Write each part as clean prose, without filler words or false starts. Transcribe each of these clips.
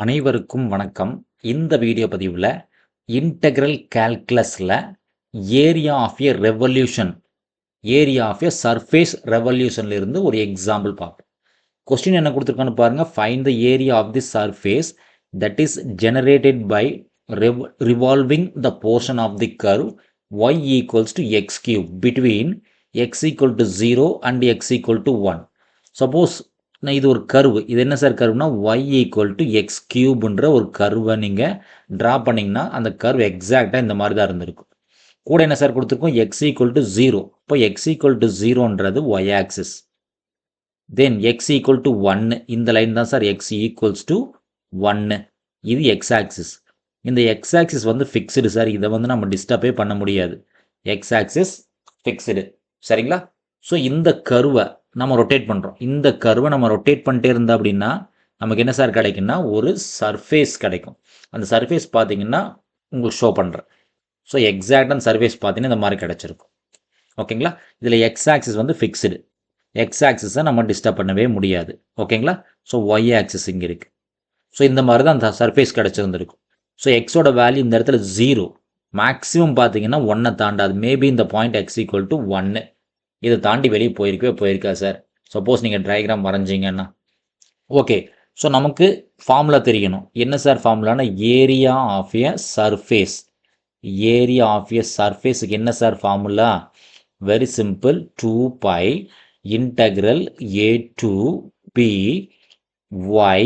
அனைவருக்கும் வணக்கம். இந்த வீடியோ பதிவில் இன்டெக்ரல் கால்குலஸில் area of a revolution area of a surface ரெவல்யூஷன்ல இருந்து ஒரு எக்ஸாம்பிள் பார்ப்போம். கொஸ்டின் என்ன கொடுத்துருக்கான்னு பாருங்கள். Find the area of the surface that is generated by revolving the portion of the curve y equals to x cube between x equal to 0 and x equal to 1. Suppose இது ஒரு curve, இது என்ன sir கர்வ்னா y equal to x கியூப்ன்ற ஒரு கர்வை நீங்கள் draw பண்ணிங்கன்னா அந்த கர்வ் எக்ஸாக்டாக இந்த மாதிரி தான் இருந்திருக்கும். கூட என்ன சார் கொடுத்துருக்கோம், எக்ஸ் ஈக்குவல் டு 0. இப்போ எக்ஸ் ஈக்குவல் டு 0ன்றது y axis, then x equal to 1 இந்த லைன் தான் சார் எக்ஸ் ஈக்குவல்ஸ் டு 1, இது எக்ஸ் ஆக்சிஸ். இந்த எக்ஸ் ஆக்சிஸ் வந்து ஃபிக்ஸ்டு சார், இதை வந்து நம்ம டிஸ்டர்பே பண்ண முடியாது. எக்ஸ் ஆக்சிஸ் ஃபிக்ஸ்டு, சரிங்களா? ஸோ இந்த கர்வை நம்ம ரொட்டேட் பண்ணுறோம். இந்த கர்வை நம்ம ரொட்டேட் பண்ணிட்டே இருந்தால் அப்படின்னா நமக்கு என்ன சார் கிடைக்குன்னா ஒரு சர்ஃபேஸ் கிடைக்கும். அந்த சர்ஃபேஸ் பார்த்தீங்கன்னா உங்களுக்கு ஷோ பண்ணுறேன். ஸோ எக்ஸாக்டான சர்ஃபேஸ் பார்த்தீங்கன்னா இந்த மாதிரி கிடச்சிருக்கும். ஓகேங்களா? இதில் எக்ஸ் ஆக்சிஸ் வந்து ஃபிக்ஸ்டு, எக்ஸ் ஆக்சிஸை நம்ம டிஸ்டர்ப் பண்ணவே முடியாது. ஓகேங்களா? ஸோ ஒய் ஆக்சிஸ் இங்கே இருக்குது. ஸோ இந்த மாதிரி தான் அந்த சர்ஃபேஸ் கிடச்சிருந்துருக்கும். ஸோ எக்ஸோட வேல்யூ இந்த இடத்துல 0, மேக்ஸிமம் பார்த்தீங்கன்னா 1 தாண்டாது. மேபி இந்த பாயிண்ட் எக்ஸ் ஈக்குவல் டு 1 இதை தாண்டி வெளியே போயிருக்கா சார். சப்போஸ் நீங்கள் டயக்ராம் வரைஞ்சிங்கன்னா ஓகே. ஸோ நமக்கு ஃபார்முலா தெரியணும். என்ன சார் ஃபார்முலானா area of a surface. Area of a சர்ஃபேஸுக்கு என்ன sir formula? Very simple, 2π integral a to b y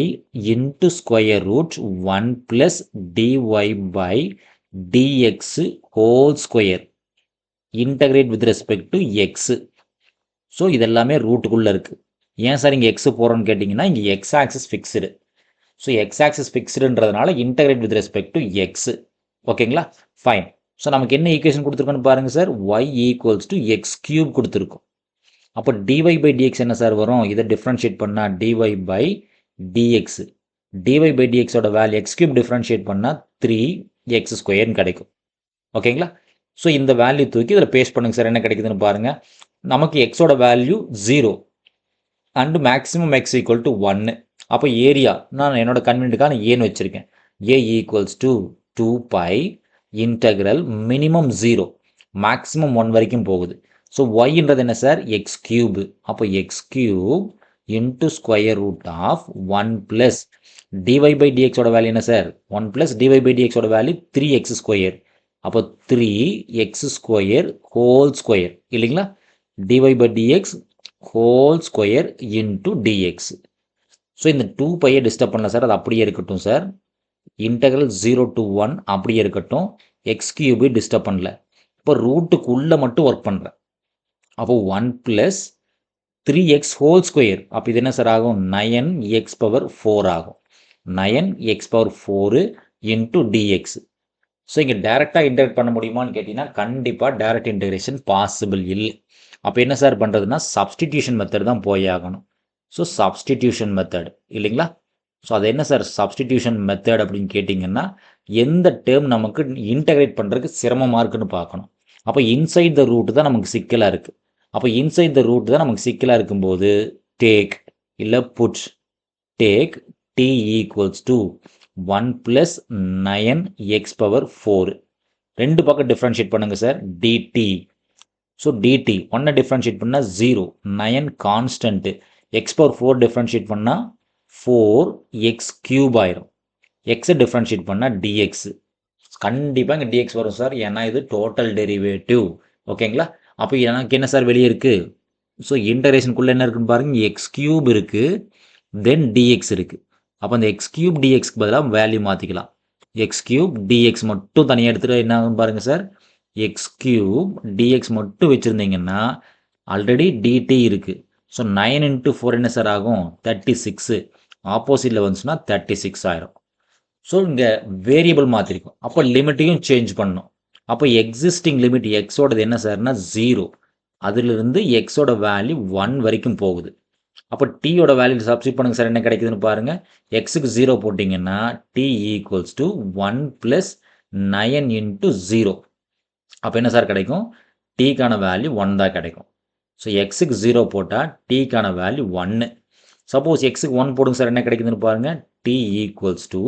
into square root 1 plus dy by dx whole square integrate with respect to x. So இதெல்லாமே ரூட்டுக்குள்ளே இருக்குது. ஏன் sir இங்கே X போகிறோன்னு கேட்டிங்கன்னா இங்கே x axis fixed. So x axis ஃபிக்ஸ்டுன்றதுனால integrate with respect to x. ஓகேங்களா? Fine. So நமக்கு என்ன ஈக்குவேஷன் கொடுத்துருக்கோன்னு பாருங்கள் sir, y equals to x cube கொடுத்துருக்கோம். அப்போ டிஒய் பை டிஎக்ஸ் என்ன சார் வரும்? இதை டிஃப்ரென்ஷியேட் பண்ணால் dy by dx. Dy by டிஎக்ஸோட வேல்யூ எக்ஸ் கியூப் டிஃப்ரென்ஷியேட் பண்ணால் 3x² கிடைக்கும். ஓகேங்களா? ஸோ இந்த வேல்யூ தூக்கி இதில் பேஸ்ட் பண்ணுங்க சார், என்ன கிடைக்குதுன்னு பாருங்கள். நமக்கு எக்ஸோட value 0 and maximum x equal to 1. அப்போ ஏரியா நான் என்னோட கன்வீனியன்ட்டுக்கான ஏன்னு வச்சுருக்கேன். A equals to 2π integral minimum 0 maximum 1 வரைக்கும் போகுது. ஸோ ஒய்ன்றது என்ன சார்? X cube. அப்போ x cube into square root of 1 plus dy by டிஎக்ஸோட வேல்யூ என்ன சார்? 1 ப்ளஸ் டிஒய் பை டிஎக்ஸோட வேல்யூ 3x². அப்போ 3x² ஹோல் ஸ்கொயர் இல்லைங்களா? dy by dx whole square into dx. So இந்த 2πயை disturb பண்ணல sir, அது அப்படியே இருக்கட்டும் சார். இன்டெக்ரல் 0 to 1 அப்படியே இருக்கட்டும். எக்ஸ் கியூபை டிஸ்டர்ப் பண்ணல. இப்போ ரூட்டுக்குள்ளே மட்டும் ஒர்க் பண்ணுறேன். அப்போ 1 ப்ளஸ் 3x ஹோல் ஸ்கொயர். அப்போ இது என்ன சார் ஆகும்? 9x⁴ ஆகும். 9x⁴ into dx. ஸோ இங்கே டேரெக்டாக இன்டெகிரேட் பண்ண முடியுமான்னு கேட்டிங்கன்னா கண்டிப்பாக டேரெக்ட் இன்டெகிரேஷன் பாசிபிள் இல்லை. அப்போ என்ன சார் பண்ணுறதுன்னா சப்ஸ்டிடியூஷன் மெத்தட் தான் போய் ஆகணும். ஸோ சப்ஸ்டிடியூஷன் மெத்தட் இல்லைங்களா? ஸோ அது என்ன சார் சப்ஸ்டிடியூஷன் மெத்தட் அப்படின்னு கேட்டிங்கன்னா எந்த டேர்ம் நமக்கு இன்டெகிரேட் பண்ணுறதுக்கு சிரமமாக இருக்குன்னு பார்க்கணும். அப்போ இன்சைட் த ரூட் தான் நமக்கு சிக்கலாக இருக்குது. அப்போ இன்சைட் த ரூட் தான் நமக்கு சிக்கலாக இருக்கும்போது டேக் இல்லை put take t equals to 1 plus 9x⁴. ரெண்டு பக்கம் டிஃப்ரென்ஷியேட் பண்ணுங்கள் sir, dt. So dt 1 differentiate பண்ணால் 0, 9 கான்ஸ்டன்ட்டு, x⁴ டிஃப்ரென்ஷியேட் பண்ணால் 4x³ ஆயிரும். எக்ஸை டிஃப்ரென்ஷியேட் பண்ணால் டிஎக்ஸ். கண்டிப்பாக இங்கே டிஎக்ஸ் வரும் சார், ஏன்னா இது டோட்டல் டெரிவேட்டிவ். ஓகேங்களா? அப்போ எனக்கு என்ன சார் வெளியே இருக்குது? ஸோ இன்டகிரேஷனுக்குள்ளே என்ன இருக்குன்னு பாருங்கள், x³ இருக்குது, தென் டிஎக்ஸ் இருக்குது. அப்போ அந்த x³ டிஎக்ஸ்க்கு பதிலாக வேல்யூ மாற்றிக்கலாம். x³ டிஎக்ஸ் மட்டும் தனியாக எடுத்துகிட்டு என்ன ஆகுன்னு பாருங்கள் சார், x³ dx மட்டும் வச்சுருந்தீங்கன்னா ஆல்ரெடி dt இருக்குது. ஸோ 9 × 4 என்ன சார் ஆகும்? 36. ஆப்போசிட்டில் வந்துச்சுன்னா 36 ஆயிரும். ஸோ இங்கே வேரியபிள் மாற்றிருக்கும். அப்போ லிமிட்டையும் சேஞ்ச் பண்ணணும். அப்போ எக்ஸிஸ்டிங் லிமிட் எக்ஸோடது என்ன சார்னா 0, அதிலிருந்து எக்ஸோட வேல்யூ 1 வரைக்கும் போகுது. அப்போ டீயோட வேல்யூ சப்ஸ்டிட் பண்ணுங்க சார், என்ன கிடைக்குதுன்னு பாருங்கள். எக்ஸுக்கு 0 போட்டிங்கன்னா t ஈக்குவல்ஸ் டு 1 ப்ளஸ் 9 × 0. அப்போ என்ன சார் கிடைக்கும்? டீக்கான வேல்யூ 1 தான் கிடைக்கும். ஸோ எக்ஸுக்கு 0 போட்டால் டீக்கான வேல்யூ 1. சப்போஸ் எக்ஸுக்கு 1 போடுங்க சார், என்ன கிடைக்குதுன்னு பாருங்கள். டி ஈக்குவல்ஸ் டு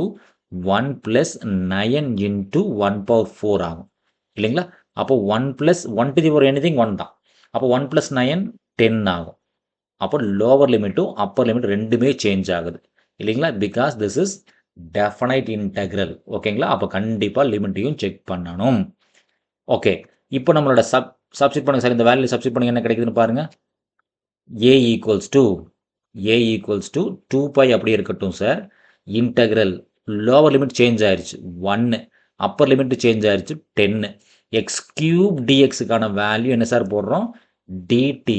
1 + 9 × 1/4 ஆகும் இல்லைங்களா? அப்போ 1 + 1 to the power anything 1 தான். அப்போ 1 + 9 10 ஆகும். அப்போ லோவர் லிமிட்டும் அப்பர் லிமிட் ரெண்டுமே சேஞ்ச் ஆகுது இல்லைங்களா? Because this is definite integral. ஓகேங்களா? அப்போ கண்டிப்பாக லிமிட்டையும் செக் பண்ணணும். ஓகே, இப்போ நம்மளோட சப்ஸ்டிட் பண்ணுங்க சார். இந்த வேல்யூ சப்ஸ்டிட் பண்ணுங்க, என்ன கிடைக்குதுன்னு பாருங்க. a ஈக்குவல்ஸ் டு 2π அப்படியே இருக்கட்டும் sir. Integral lower limit change ஆயிடுச்சு 1, அப்பர் லிமிட் சேஞ்ச் ஆயிடுச்சு 10. x³ dxக்கான வேல்யூ என்ன சார் போடுறோம்? dt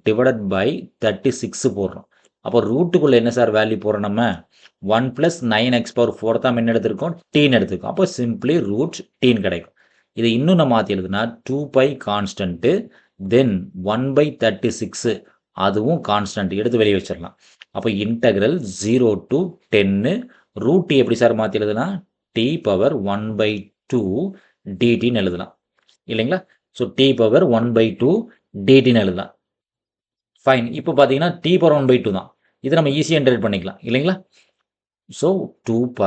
டிவைடட் பை 36 போடுறோம். அப்போ ரூட்டுக்குள்ளே என்ன சார் வேல்யூ போடுறோம்? நம்ம 1 + 9x⁴ தான் என்ன எடுத்திருக்கோம்? டீன்னு எடுத்திருக்கோம். அப்போ சிம்பிளி ரூட் டீன்னு கிடைக்கும். இது இன்னும் நம்ம மாற்றி எழுதுனா 2π கான்ஸ்டன்ட்டு, தென் 1/36 அதுவும் கான்ஸ்டன்ட் எடுத்து வெளியே வச்சிடலாம். அப்போ இன்டெக்ரல் 0 to 10 ரூட் டி எப்படி சார் மாற்றி எழுதுனா? t⁻1/2 dtன்னு எழுதலாம் இல்லைங்களா? ஸோ t⁻1/2 dtன்னு எழுதலாம். ஃபைன். இப்போ பார்த்தீங்கன்னா t⁻1/2 தான். இதை நம்ம ஈஸியாக இன்டெகிரேட் பண்ணிக்கலாம் இல்லைங்களா? ஸோ 2π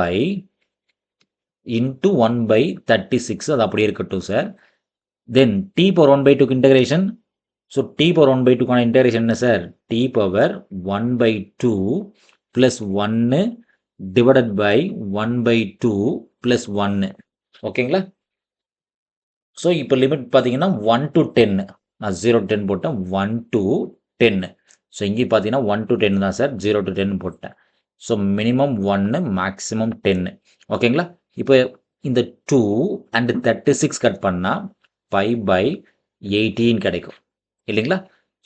× 1/36 அது அப்படியே இருக்கட்டும் சார். தென் t⁻1/2க்கு இன்டெகிரேஷன். ஸோ t⁻1/2க்கான இன்டெகிரேஷன் என்ன சார்? t⁻1/2 + 1 divided by 1/2 + 1. ஓகேங்களா? ஸோ இப்போ லிமிட் பார்த்தீங்கன்னா 1 to 10. நான் 0 to 10 போட்டேன். 1 to 10. ஸோ இங்கே பார்த்தீங்கன்னா 1 to 10 தான் சார். 0 to 10 போட்டேன். So minimum 1, maximum 10. ஓகேங்களா? இப்போ இந்த 2 and 36 கட் பண்ணால் 5/18 கிடைக்கும் இல்லைங்களா?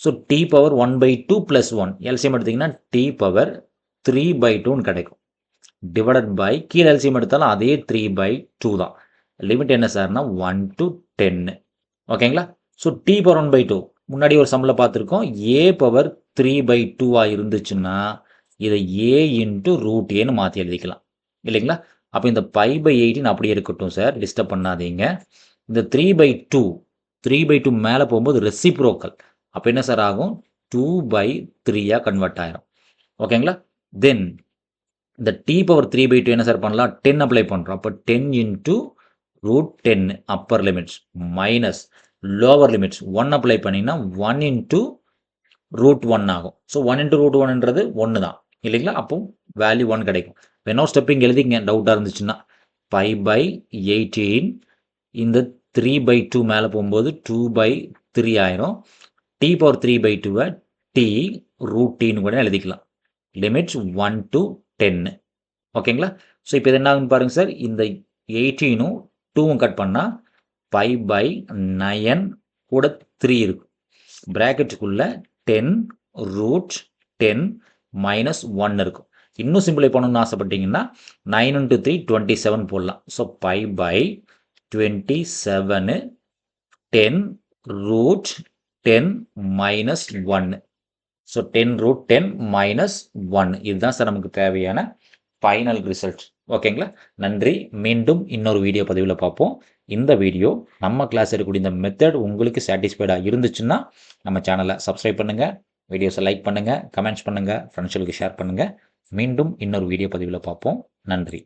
ஸோ t⁻1/2 + 1 எல்சிஎம் எடுத்திங்கன்னா t⁻3/2ன்னு கிடைக்கும். டிவைடட் பை கீழே எல்சிஎம் எடுத்தாலும் அதே 3/2 தான். லிமிட் என்ன சார்னா 1 to 10. ஓகேங்களா? ஸோ t⁻1/2 முன்னாடி ஒரு சம்மில் பார்த்துருக்கோம். a⁻3/2 இருந்துச்சுன்னா இதை a × √aன்னு மாற்றி எழுதிக்கலாம் இல்லைங்களா? அப்போ இந்த 5/18 அப்படியே இருக்கட்டும் சார், டிஸ்டர்ப் பண்ணாதீங்க. இந்த 3/2 மேலே போகும்போது ரெசிப்ரோக்கல். அப்போ என்ன சார் ஆகும்? 2/3 கன்வெர்ட் ஆயிரும். ஓகேங்களா? தென் இந்த t⁻3/2 என்ன சார் பண்ணலாம்? 10 அப்ளை பண்ணுறோம். அப்போ 10 × √10 upper limits minus lower limits 1 apply பண்ணிங்கன்னா 1 × √1 ஆகும். ஸோ 1 × √1ன்றது 1 தான் இல்லைங்களா? அப்போ வேல்யூ 1 கிடைக்கும். வேணா ஸ்டெப்பிங் எழுதிங்க டவுட்டாக இருந்துச்சுன்னா. 5/18 இந்த 3/2 மேலே போகும்போது 2/3 ஆயிரும். t⁻3/2 t √tன்னு கூட எழுதிக்கலாம். Limits 1 to 10. ஓகேங்களா? ஸோ இப்போ இது என்ன ஆகுன்னு பாருங்கள் சார். இந்த 18ம் 2ம் கட் பண்ணால் 5/9 கூட 3 இருக்கும். ப்ராக்கெட்டுக்குள்ளே 10 √10 - 1 இருக்கும். இன்னும் சிம்பிளை பண்ணணும்னு ஆசைப்பட்டீங்கன்னா 9 × 3 27 போடலாம். ஸோ 5/27 10 √10 - 1. ஸோ 10 √10 - 1 இதுதான் சார் நமக்கு தேவையான ஃபைனல் ரிசல்ட். ஓகேங்களா? நன்றி. மீண்டும் இன்னொரு வீடியோ பதிவில் பார்ப்போம். இந்த வீடியோ நம்ம கிளாஸ் இருக்கக்கூடிய இந்த மெத்தட் உங்களுக்கு சாட்டிஸ்ஃபைடாக இருந்துச்சுன்னா நம்ம சேனலை சப்ஸ்கிரைப் பண்ணுங்கள், வீடியோஸை லைக் பண்ணுங்கள், கமெண்ட்ஸ் பண்ணுங்கள், ஃப்ரெண்ட்ஸுகளுக்கு ஷேர் பண்ணுங்கள். மீண்டும் இன்னொரு வீடியோ பதிவில் பார்ப்போம். நன்றி.